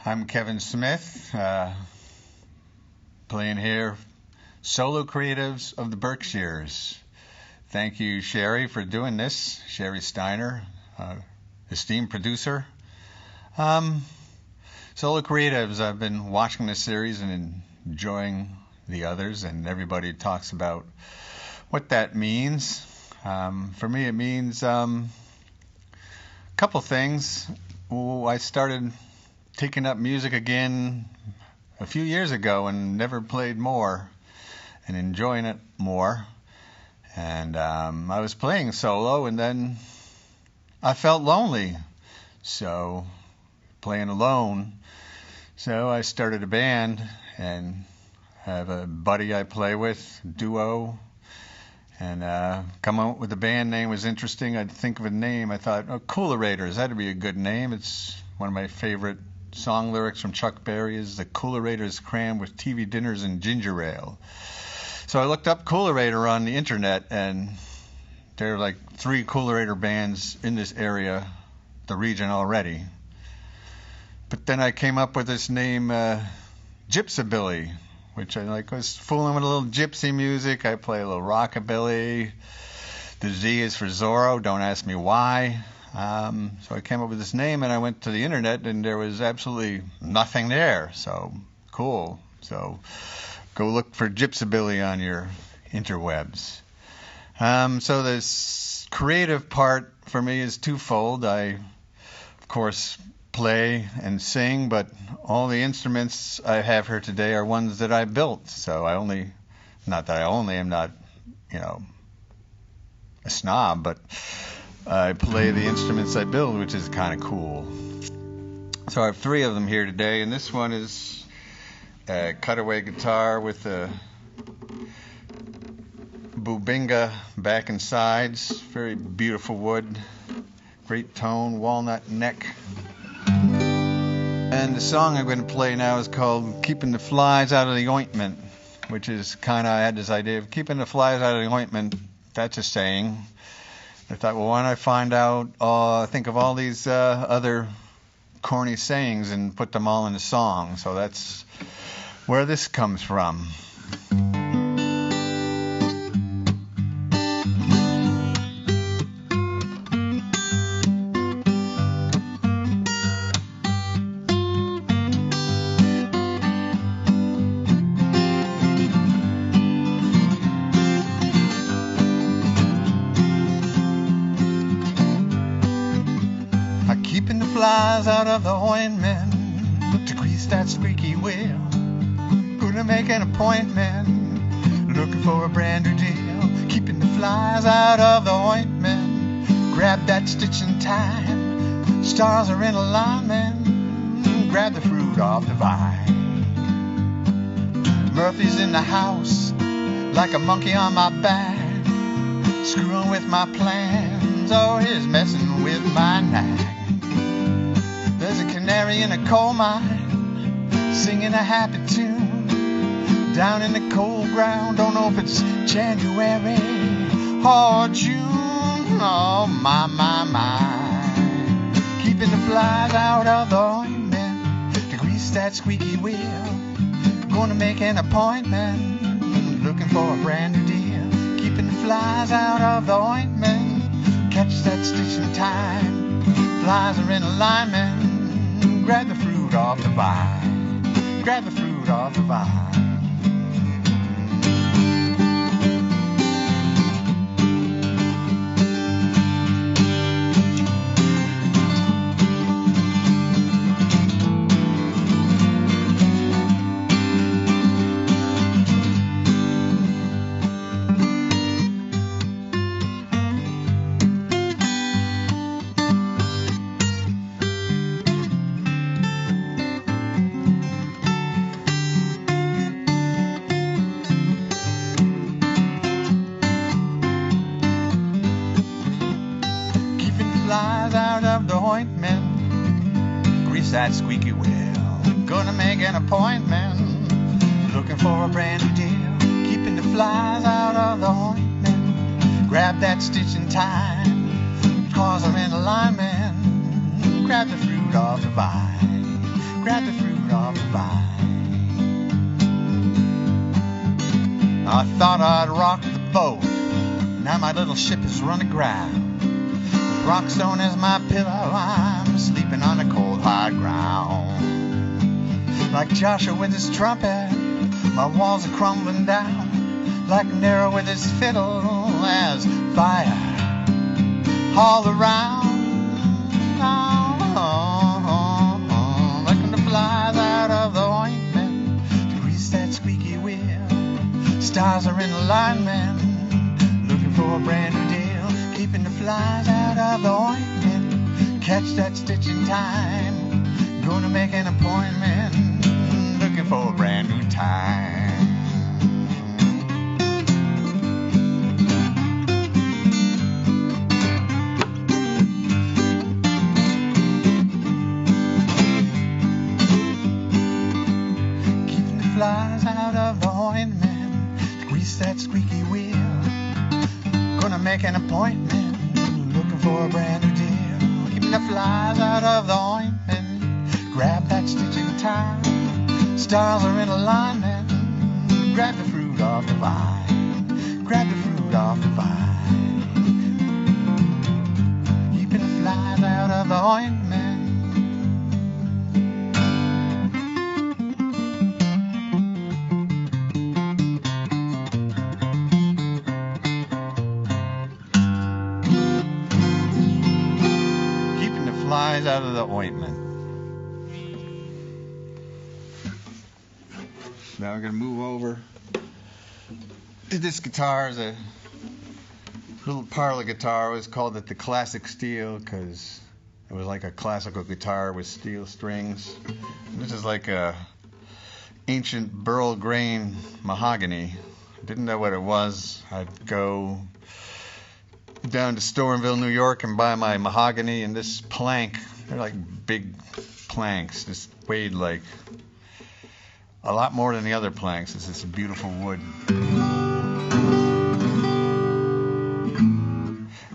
I'm Kevin Smith, playing here, Solo Creatives of the Berkshires. Thank you, Sherry, for doing this. Sherry Steiner, esteemed producer. Solo Creatives, I've been watching this series and enjoying the others, and everybody talks about what that means. For me, it means a couple things. I started taking up music again a few years ago and never played more and enjoying it more. And I was playing solo, and then I felt lonely, so playing alone. So I started a band, and I have a buddy I play with, duo, and come up with the band name was interesting. I'd think of a name. I thought, Coolarators, that'd be a good name. It's one of my favorite song lyrics from Chuck Berry is the Coolarators crammed with TV dinners and ginger ale. So I looked up Coolarator on the internet, and there are like 3 Coolarator bands in this area, the region already. But then I came up with this name, Gypsabilly, which I was fooling with a little gypsy music. I play a little rockabilly. The Z is for Zorro. Don't ask me why. So I came up with this name, and I went to the internet, and there was absolutely nothing there. So cool. So go look for Gypsabilly on your interwebs. So this creative part for me is twofold. I, of course, play and sing, but all the instruments I have here today are ones that I built. So I'm not, a snob, but I play the instruments I build, which is kind of cool. So I have 3 of them here today, and this one is a cutaway guitar with a Bubinga back and sides, very beautiful wood, great tone, walnut neck. And the song I'm going to play now is called Keeping the Flies Out of the Ointment, which is I had this idea of keeping the flies out of the ointment. That's a saying. I thought, well, why don't I think of all these other corny sayings and put them all in a song. So that's where this comes from. Keeping the flies out of the ointment to grease that squeaky wheel. Gonna make an appointment, looking for a brand new deal. Keeping the flies out of the ointment, grab that stitch in time. Stars are in alignment, grab the fruit off the vine. Murphy's in the house, like a monkey on my back, screwing with my plans, he's messing with my knack. There's a canary in a coal mine, singing a happy tune, down in the cold ground. Don't know if it's January or June. Oh my. Keeping the flies out of the ointment to grease that squeaky wheel. Gonna make an appointment, looking for a brand new deal. Keeping the flies out of the ointment, catch that stitch in time. Flies are in alignment, grab the fruit off the vine. Grab the fruit off the vine. Flies out of the ointment, grease that squeaky wheel. Gonna make an appointment, looking for a brand new deal. Keeping the flies out of the ointment, grab that stitch in time. Cause are in alignment, grab the fruit off the vine. grab the fruit off the vine. I thought I'd rock the boat, now my little ship has run aground. With Rockstone as my pillow, I'm sleeping on the cold hard ground. Like Joshua with his trumpet, my walls are crumbling down. Like Nero with his fiddle, as fire all around. Looking the flies out of the ointment to grease that squeaky wheel. Stars are in alignment, looking for a brand new deal. Keeping the flies out of the ointment, catch that stitch in time. Gonna make an appointment, looking for a brand new time. Keeping the flies out of the ointment, grease that squeaky wheel. Gonna make an appointment, looking for a brand new deal. Keeping the flies out of the ointment, grab that stitch in time. Stars are in alignment, grab the fruit off the vine. Grab the fruit off the vine. Keeping the flies out of the ointment. Keeping the flies out of the ointment. Now I'm going to move over to this guitar. Is a little parlor guitar. I always called it the classic steel because it was like a classical guitar with steel strings. And this is like a ancient burl grain mahogany. Didn't know what it was. I'd go down to Storenville, New York and buy my mahogany and this plank. They're like big planks. This weighed like a lot more than the other planks. It's this beautiful wood.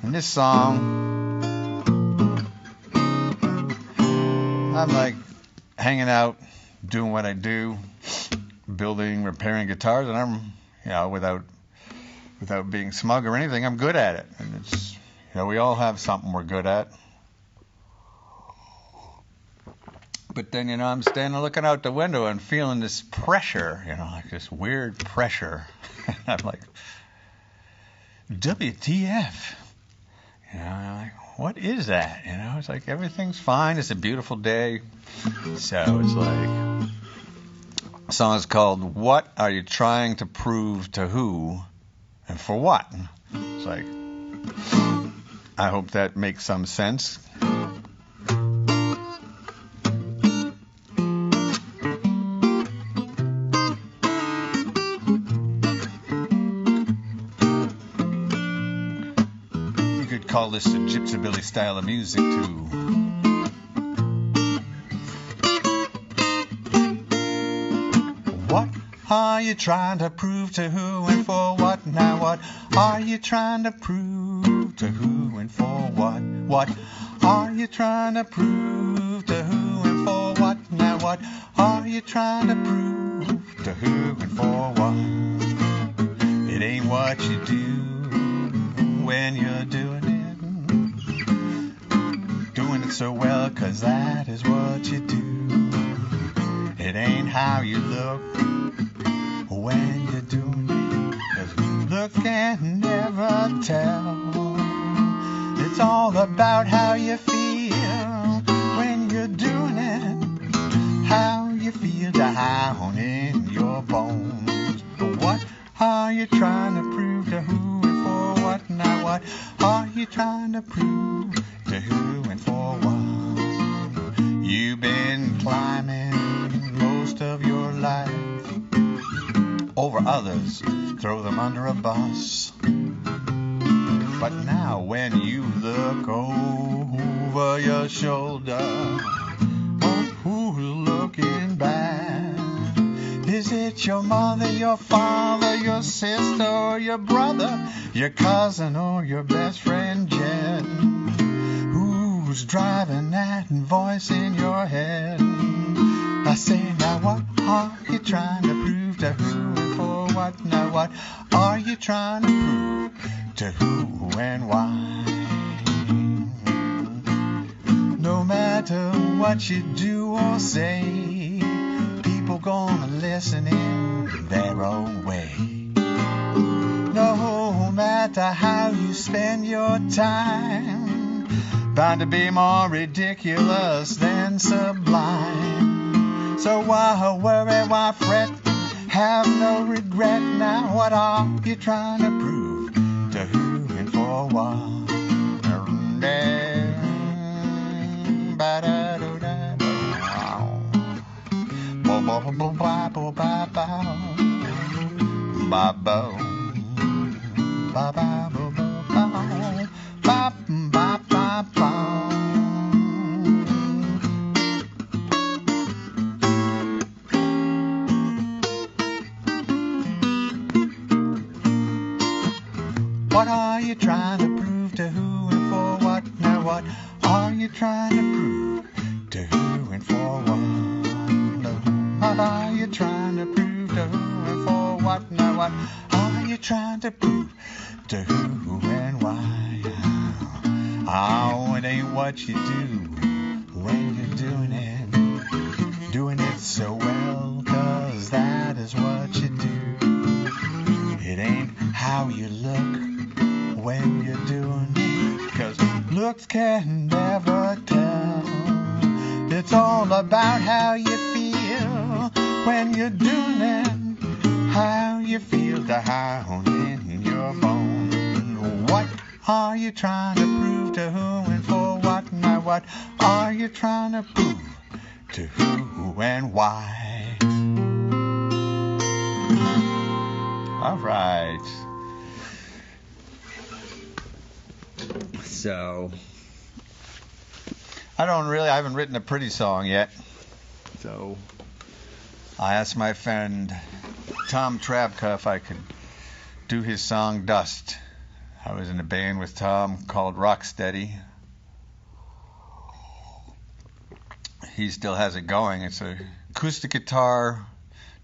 And this song, I'm like hanging out, doing what I do, building, repairing guitars, and I'm, without being smug or anything, I'm good at it. And it's, we all have something we're good at. But then, I'm standing looking out the window and feeling this pressure, like this weird pressure. And I'm like, WTF? I'm like, what is that? It's like everything's fine. It's a beautiful day. So it's like, the song is called What Are You Trying to Prove to Who and For What? It's like, I hope that makes some sense. Call this a gypsy style of music too. What are you trying to prove to who and for what? Now what are you trying to prove to who and for what? What are you trying to prove to who and for what? Now what are you trying to prove to who and for what? It ain't what you do when you're doing it. Doing it so well, 'cause that is what you do. It ain't how you look when you're doing it, 'cause look can never tell. It's all about how you feel when you're doing it, how you feel down in your bones. But what are you trying to prove to who and for what? Now what are you trying to prove to who and for what? You've been climbing most of your life over others, throw them under a bus. But now when you look over your shoulder, oh, who's looking back? Is it your mother, your father, your sister, or your brother, your cousin, or your best friend Jen? Who's driving that voice in your head? are you trying to prove? To who and for what? Now what are you trying to prove? To who and why? No matter what you do or say, people gonna listen in their own way. No matter how you spend your time, bound to be more ridiculous than sublime. So why worry, why fret, have no regret. Now what are you trying to prove? To who and for what? What are you trying to prove? To who and for what? Now what are you trying to prove? To who and for what? What are you trying to prove? To who and for what? Now what are you trying to prove? To who and why? Oh, it ain't what you do when you're doing it so well, 'cause that is what you do. It ain't how you look when you're doing it, 'cause looks can never tell. It's all about how you feel when you're doing it, how you feel down in your bones. What are you trying to prove? To who and for what? Now what are you trying to prove? To who and why? All right. So, I haven't written a pretty song yet. So, I asked my friend Tom Travka if I could do his song Dust. I was in a band with Tom called Rocksteady. He still has it going. It's a acoustic guitar,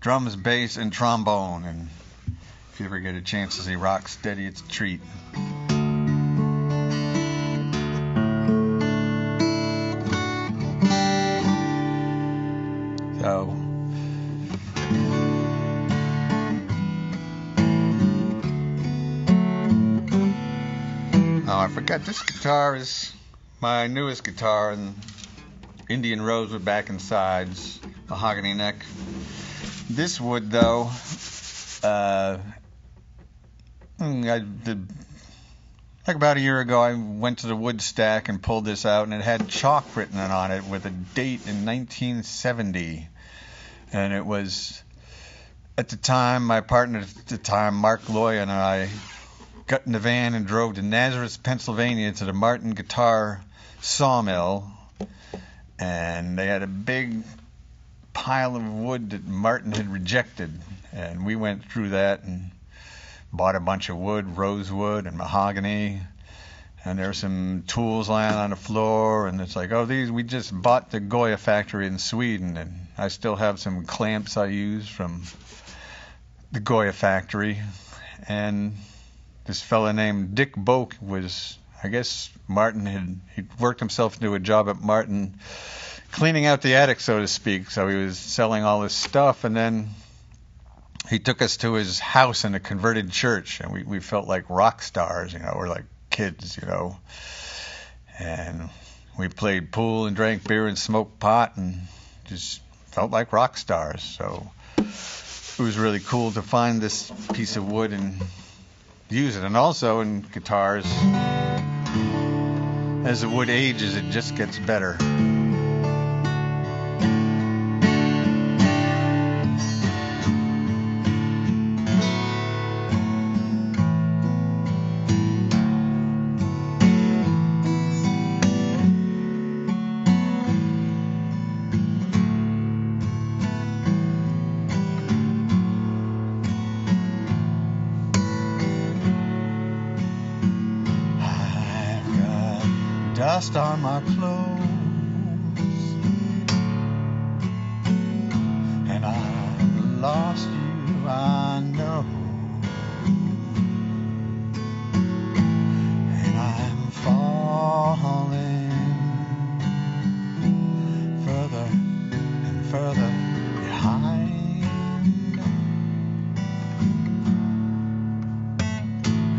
drums, bass, and trombone. And if you ever get a chance to see Rocksteady, it's a treat. So, I forgot this guitar is my newest guitar, and Indian rosewood back and sides, mahogany neck. This wood, though, I did, like about a year ago, I went to the wood stack and pulled this out, and it had chalk written on it with a date in 1970. And it was, at the time, my partner at the time, Mark Loy, and I got in the van and drove to Nazareth, Pennsylvania, to the Martin Guitar Sawmill. And they had a big pile of wood that Martin had rejected. And we went through that and bought a bunch of wood, rosewood and mahogany. And there were some tools lying on the floor. And it's like, we just bought the Goya factory in Sweden. And I still have some clamps I use from the Goya factory. And this fella named Dick Boak was, I guess Martin he'd worked himself into a job at Martin cleaning out the attic, so to speak. So he was selling all this stuff, and then he took us to his house in a converted church, and we felt like rock stars, we're like kids, and we played pool and drank beer and smoked pot and just felt like rock stars. So it was really cool to find this piece of wood and use it. And also in guitars, as the wood ages, it just gets better. Dust on my clothes, and I lost you, I know. And I'm falling further and further behind.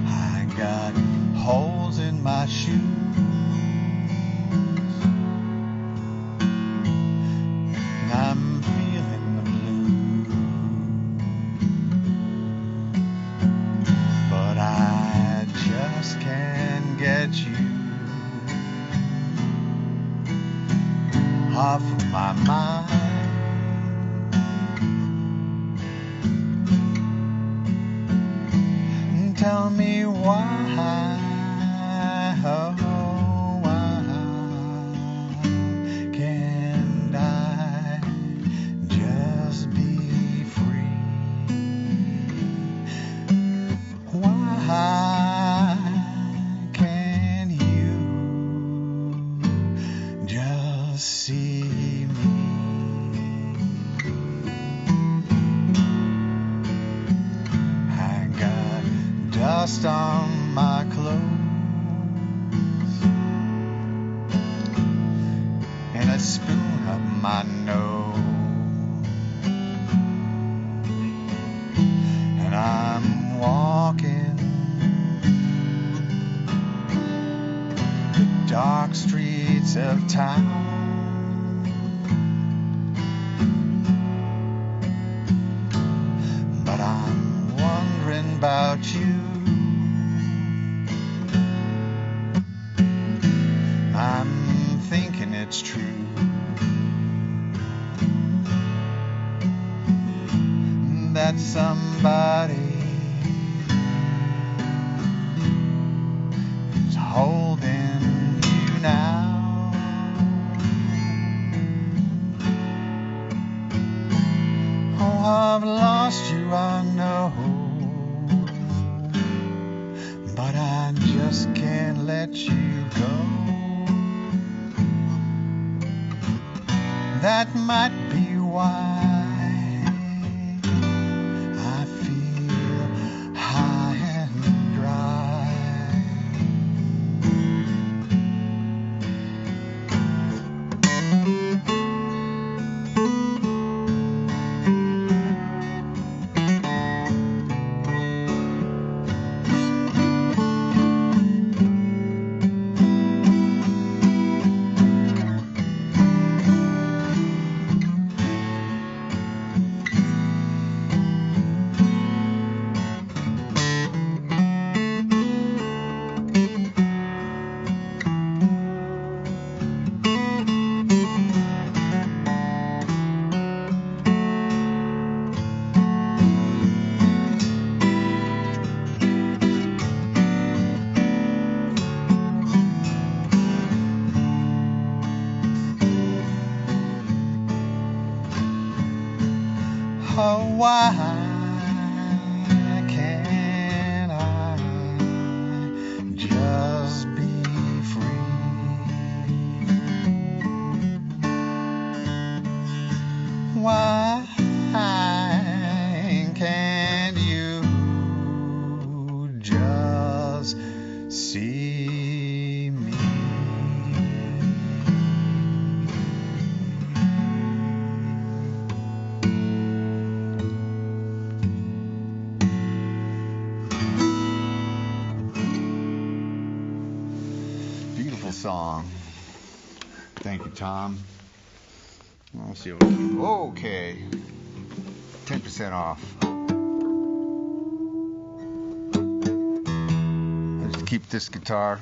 I got holes in my shoes. I'm feeling the blues, but I just can't get you off of my mind. Tell me why, oh, why can't I just be free? Why can't you just see me? I got dust on my clothes and a spoon up my nose, and I'm walking the dark streets of town. But I'm wondering about you. I'm thinking it's true that somebody is holding you now. Oh, I've lost you, I know, but I just can't let you go. That might be why I feel high and dry. Oh, why can't I just be free? Why can't you just see me? Beautiful song. Thank you, Tom. I'll see what. Okay. 10% off. Let's keep this guitar.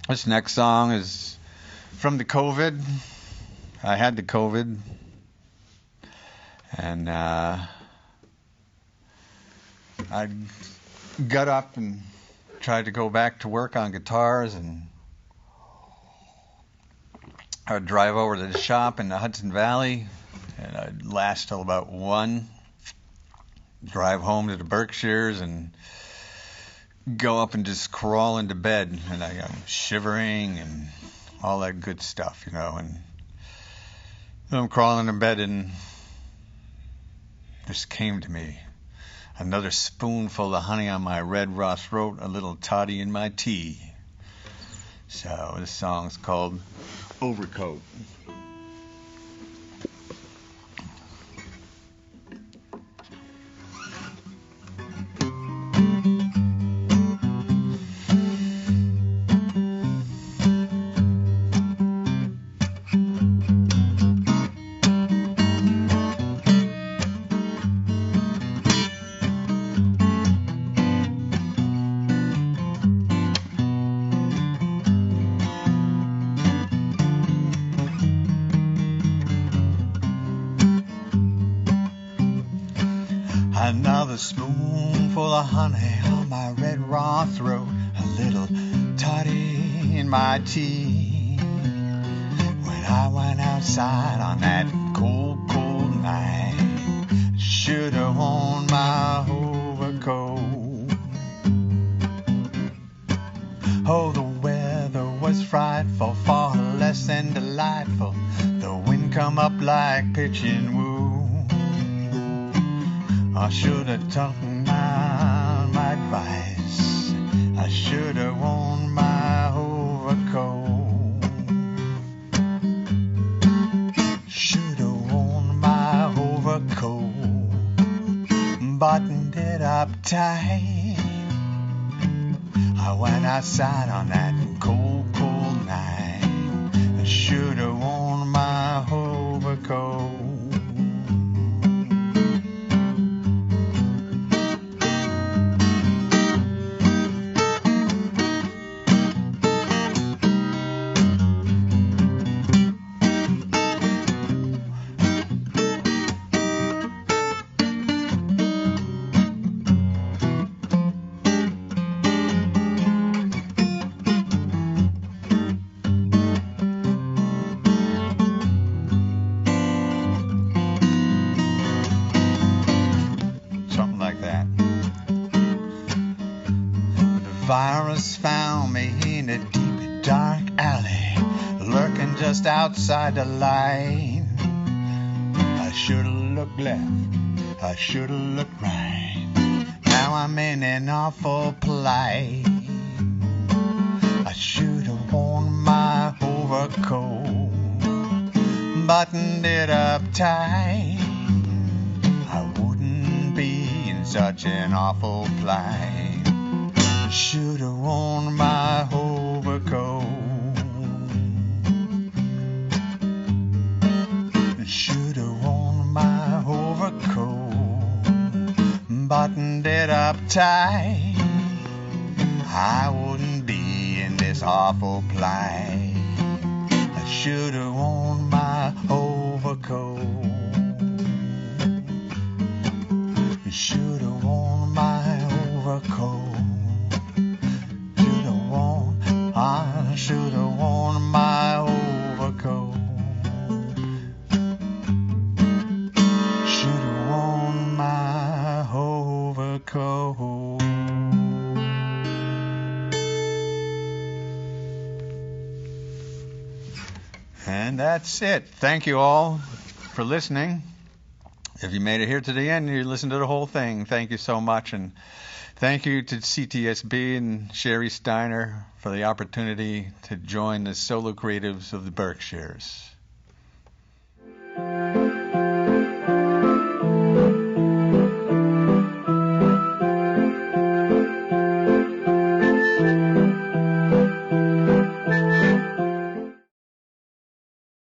This next song is from the COVID. I had the COVID. And I got up and tried to go back to work on guitars, and I would drive over to the shop in the Hudson Valley, and I'd last till about 1, drive home to the Berkshires, and go up and just crawl into bed, and I'm shivering and all that good stuff, you know, and I'm crawling in bed, and this came to me. Another spoonful of honey on my red raw throat, a little toddy in my tea. So this song's called Overcoat. Another spoonful of honey on my red raw throat, a little toddy in my tea. When I went outside on that cold, cold night, should have worn my overcoat. Oh, the weather was frightful, far less than delightful. The wind come up like pitching wood. I should have taken my advice. I should have worn my overcoat. Should have worn my overcoat. Buttoned it up tight. I went outside on that cold, cold night. I should have worn my overcoat. Virus found me in a deep, dark alley, lurking just outside the light. I should've looked left, I should've looked right. Now I'm in an awful plight. I should've worn my overcoat, buttoned it up tight. I wouldn't be in such an awful plight. Should have worn my overcoat. Should have worn my overcoat, buttoned it up tight. I wouldn't be in this awful plight. I should have worn my overcoat. Should have worn my overcoat. I should have worn my overcoat. Should have worn my overcoat. And that's it. Thank you all for listening. If you made it here to the end, you listened to the whole thing. Thank you so much. And thank you to CTSB and Sherry Steiner for the opportunity to join the solo creatives of the Berkshires.